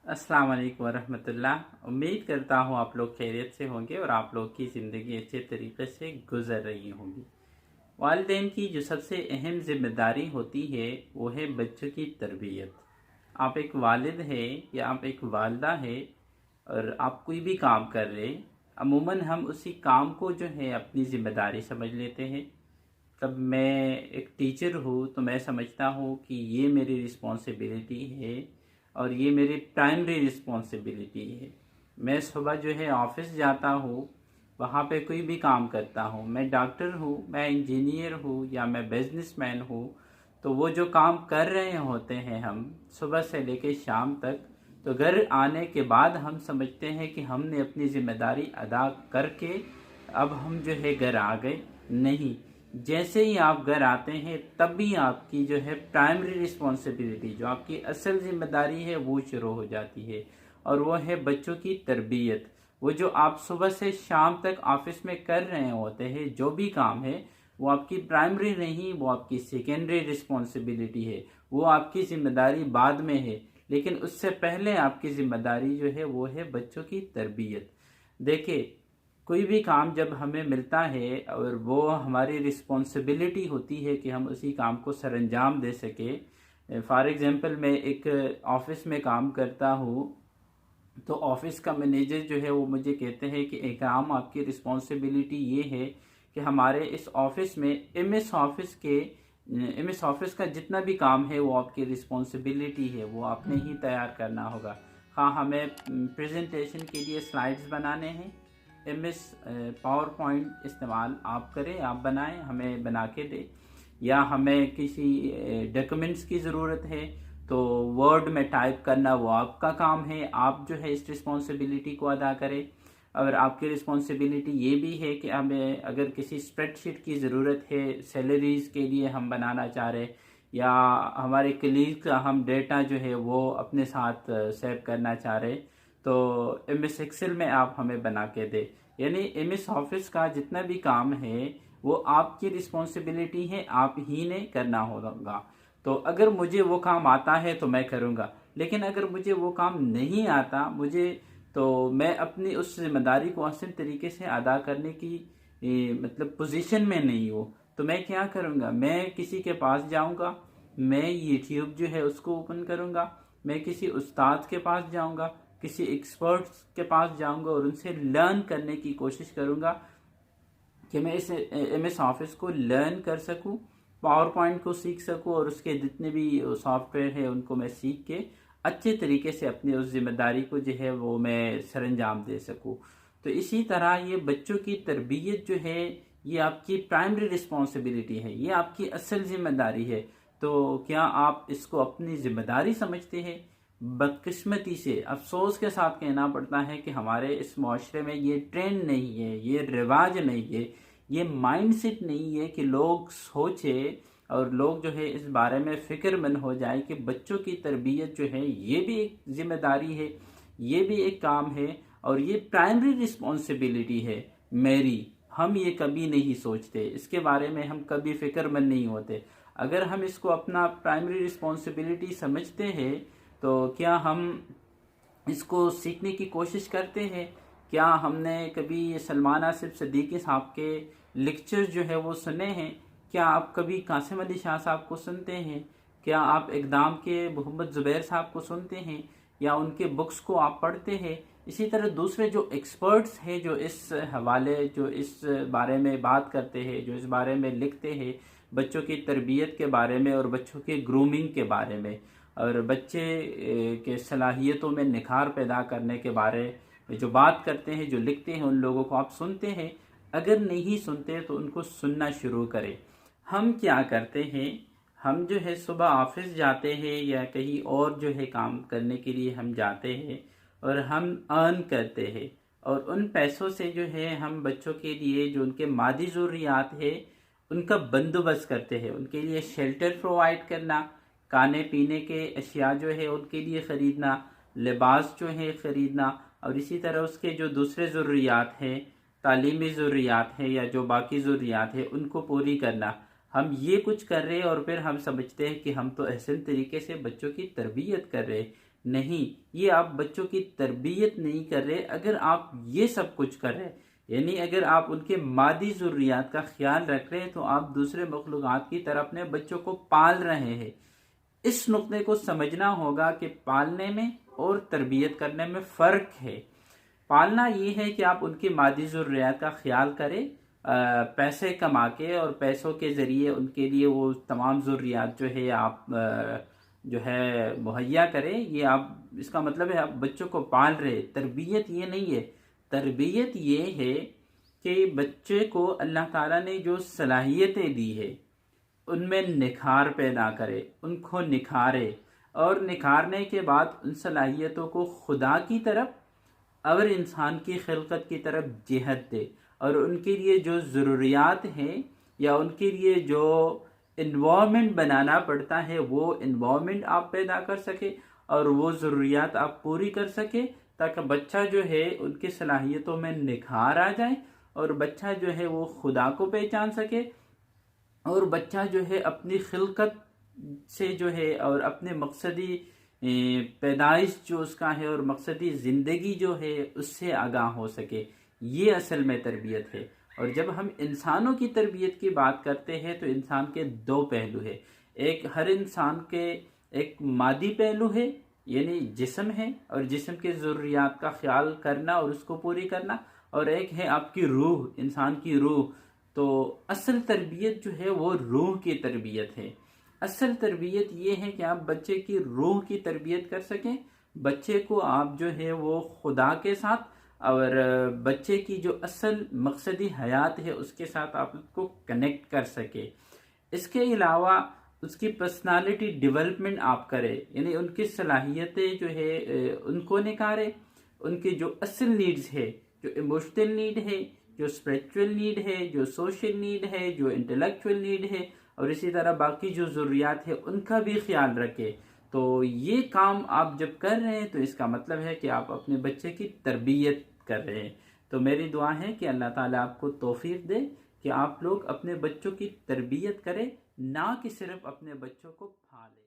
अस्सलाम वालेकुम वरहमतुल्लाह। उम्मीद करता हूँ आप लोग खैरियत से होंगे और आप लोग की ज़िंदगी अच्छे तरीके से गुजर रही होंगी। वालिदैन की जो सबसे अहम ज़िम्मेदारी होती है वो है बच्चों की तरबियत। आप एक वालिद है या आप एक वालदा है और आप कोई भी काम कर रहे, अमूमन हम उसी काम को जो है अपनी ज़िम्मेदारी समझ लेते हैं। तब मैं एक टीचर हूँ तो मैं समझता हूँ कि ये मेरी रिस्पॉन्सिबिलिटी है और ये मेरी प्राइमरी रिस्पॉन्सिबिलिटी है। मैं सुबह जो है ऑफिस जाता हूँ, वहाँ पे कोई भी काम करता हूँ, मैं डॉक्टर हूँ, मैं इंजीनियर हूँ या मैं बिजनेसमैन हूँ, तो वो जो काम कर रहे होते हैं हम सुबह से लेकर शाम तक, तो घर आने के बाद हम समझते हैं कि हमने अपनी ज़िम्मेदारी अदा करके अब हम जो है घर आ गए। नहीं, जैसे ही आप घर आते हैं तब भी आपकी जो है प्राइमरी रिस्पॉन्सिबिलिटी, जो आपकी असल जिम्मेदारी है, वो शुरू हो जाती है और वो है बच्चों की तरबियत। वो जो आप सुबह से शाम तक ऑफिस में कर रहे होते हैं, जो भी काम है, वो आपकी प्राइमरी नहीं, वो आपकी सेकेंडरी रिस्पॉन्सिबिलिटी है। वो आपकी जिम्मेदारी बाद में है, लेकिन उससे पहले आपकी जिम्मेदारी जो है वो है बच्चों की तरबियत। देखिए, कोई भी काम जब हमें मिलता है और वो हमारी रिस्पॉन्सिबिलिटी होती है कि हम उसी काम को सरंजाम दे सके। फॉर एग्जांपल, मैं एक ऑफिस में काम करता हूँ, तो ऑफिस का मैनेजर जो है वो मुझे कहते हैं कि इकराम, आपकी रिस्पॉन्सिबिलिटी ये है कि हमारे इस ऑफिस में एम एस ऑफिस का जितना भी काम है वो आपकी रिस्पॉन्सिबिलिटी है, वो आपने ही तैयार करना होगा। हाँ, हमें प्रेजेंटेशन के लिए स्लाइड्स बनाने हैं, एम एस पावर पॉइंट इस्तेमाल आप करें, आप बनाएं, हमें बना के दें। या हमें किसी डॉक्यूमेंट्स की ज़रूरत है तो वर्ड में टाइप करना वो आपका काम है, आप जो है इस रिस्पॉन्सिबिलिटी को अदा करें। और आपकी रिस्पॉन्सिबिलिटी ये भी है कि हमें अगर किसी स्प्रेडशीट की ज़रूरत है, सैलरीज के लिए हम बनाना चाह रहे, या हमारे कलीग का हम डेटा जो है वो अपने साथ सेव करना चाह रहे, तो एम एस एक्सेल में आप हमें बना के दे। यानी एम एस ऑफिस का जितना भी काम है वो आपकी रिस्पॉन्सिबिलिटी है, आप ही ने करना होगा। तो अगर मुझे वो काम आता है तो मैं करूँगा, लेकिन अगर मुझे वो काम नहीं आता, मुझे, तो मैं अपनी उस जिम्मेदारी को असल तरीके से अदा करने की मतलब पोजीशन में नहीं हूँ, तो मैं क्या करूँगा? मैं किसी के पास जाऊँगा, मैं यूट्यूब जो है उसको ओपन करूँगा, मैं किसी उस्ताद के पास जाऊँगा, किसी एक्सपर्ट्स के पास जाऊँगा और उनसे लर्न करने की कोशिश करूँगा कि मैं इस एम एस ऑफिस को लर्न कर सकूँ, पावर पॉइंट को सीख सकूँ और उसके जितने भी सॉफ्टवेयर है उनको मैं सीख के अच्छे तरीके से अपनी उस जिम्मेदारी को जो है वो मैं सरंजाम दे सकूँ। तो इसी तरह ये बच्चों की तरबियत जो है, ये आपकी प्राइमरी रिस्पॉन्सिबिलिटी है, ये आपकी असल जिम्मेदारी है। तो क्या आप इसको अपनी जिम्मेदारी समझते हैं? बदकिस्मती से, अफसोस के साथ कहना पड़ता है कि हमारे इस माशरे में ये ट्रेंड नहीं है, ये रिवाज नहीं है, ये माइंडसेट नहीं है कि लोग सोचे और लोग जो है इस बारे में फ़िक्रमंद हो जाए कि बच्चों की तरबियत जो है ये भी एक जिम्मेदारी है, ये भी एक काम है और ये प्राइमरी रिस्पॉन्सिबिलिटी है मेरी। हम ये कभी नहीं सोचते, इसके बारे में हम कभी फ़िक्रमंद नहीं होते। अगर हम इसको अपना प्राइमरी रिस्पॉन्सिबिलिटी समझते हैं तो क्या हम इसको सीखने की कोशिश करते हैं? क्या हमने कभी सलमान आसिफ सिद्दीकी साहब के लेक्चर जो है वो सुने हैं? क्या आप कभी कासिम अली शाह साहब को सुनते हैं? क्या आप इक़दाम के मोहम्मद ज़ुबैर साहब को सुनते हैं या उनके बुक्स को आप पढ़ते हैं? इसी तरह दूसरे जो एक्सपर्ट्स हैं, जो इस हवाले, जो इस बारे में बात करते हैं, जो इस बारे में लिखते हैं, बच्चों की तरबियत के बारे में और बच्चों के ग्रूमिंग के बारे में और बच्चे के सलाहियतों में निखार पैदा करने के बारे में जो बात करते हैं, जो लिखते हैं, उन लोगों को आप सुनते हैं? अगर नहीं सुनते तो उनको सुनना शुरू करें। हम क्या करते हैं, हम जो है सुबह ऑफिस जाते हैं या कहीं और जो है काम करने के लिए हम जाते हैं और हम अर्न करते हैं और उन पैसों से जो है हम बच्चों के लिए जो उनके मादी ज़रूरियात है उनका बंदोबस्त करते हैं। उनके लिए शेल्टर प्रोवाइड करना, खाने पीने के अशिया जो है उनके लिए ख़रीदना, लिबास जो है ख़रीदना, और इसी तरह उसके जो दूसरे ज़रूरियात हैं, तालीमी ज़रूरियात हैं या जो बाकी ज़रूरियात हैं, उनको पूरी करना। हम ये कुछ कर रहे हैं और फिर हम समझते हैं कि हम तो एहसन तरीके से बच्चों की तरबियत कर रहे हैं। नहीं, ये आप बच्चों की तरबियत नहीं कर रहे अगर आप ये सब कुछ कर रहे। यानी अगर आप उनके मादी ज़रूरियात का ख्याल रख रहे हैं तो आप दूसरे मखलूक़ात की तरह अपने बच्चों को पाल रहे हैं। इस नुक्ते को समझना होगा कि पालने में और तरबियत करने में फ़र्क है। पालना ये है कि आप उनकी मादी ज़रूरियात का ख्याल करें, पैसे कमा के और पैसों के ज़रिए उनके लिए वो तमाम ज़रूरियात जो है आप जो है मुहैया करें। ये आप, इसका मतलब है आप बच्चों को पाल रहे। तरबियत ये नहीं है। तरबियत ये है कि बच्चे को अल्लाह ताला ने जो सलाहियतें दी है उनमें निखार पैदा करे, उनको निखारे, और निखारने के बाद उन सलाहियतों को खुदा की तरफ और इंसान की खिलकत की तरफ जिहद दे, और उनके लिए जो ज़रूरियात हैं या उनके लिए जो इन्वामेंट बनाना पड़ता है वो इन्वामेंट आप पैदा कर सके और वो ज़रूरियात आप पूरी कर सके, ताकि बच्चा जो है उनकी सलाहियतों में निखार आ जाए और बच्चा जो है वो खुदा को पहचान सके, और बच्चा जो है अपनी खिलकत से जो है और अपने मकसदी पैदाइश जो उसका है और मकसदी ज़िंदगी जो है उससे आगाह हो सके। ये असल में तरबियत है। और जब हम इंसानों की तरबियत की बात करते हैं तो इंसान के दो पहलू है। एक, हर इंसान के एक मादी पहलू है, यानी जिस्म है और जिस्म के ज़रूरियात का ख्याल करना और उसको पूरी करना, और एक है आपकी रूह, इंसान की रूह। तो असल तरबियत जो है वो रूह की तरबियत है। असल तरबियत ये है कि आप बच्चे की रूह की तरबियत कर सकें, बच्चे को आप जो है वो खुदा के साथ और बच्चे की जो असल मकसदी हयात है उसके साथ आप उसको कनेक्ट कर सके। इसके अलावा उसकी पर्सनालिटी डेवलपमेंट आप करें, यानी उनकी सलाहियतें जो है उनको निखारें, उनकी जो असल नीड्स है, जो इमोशनल नीड है, जो स्पिरिचुअल नीड है, जो सोशल नीड है, जो इंटेलेक्चुअल नीड है, और इसी तरह बाकी जो ज़रूरियात है उनका भी ख्याल रखें। तो ये काम आप जब कर रहे हैं तो इसका मतलब है कि आप अपने बच्चे की तरबियत कर रहे हैं। तो मेरी दुआ है कि अल्लाह ताला आपको तौफीक दे कि आप लोग अपने बच्चों की तरबियत करें, ना कि सिर्फ अपने बच्चों को पालें।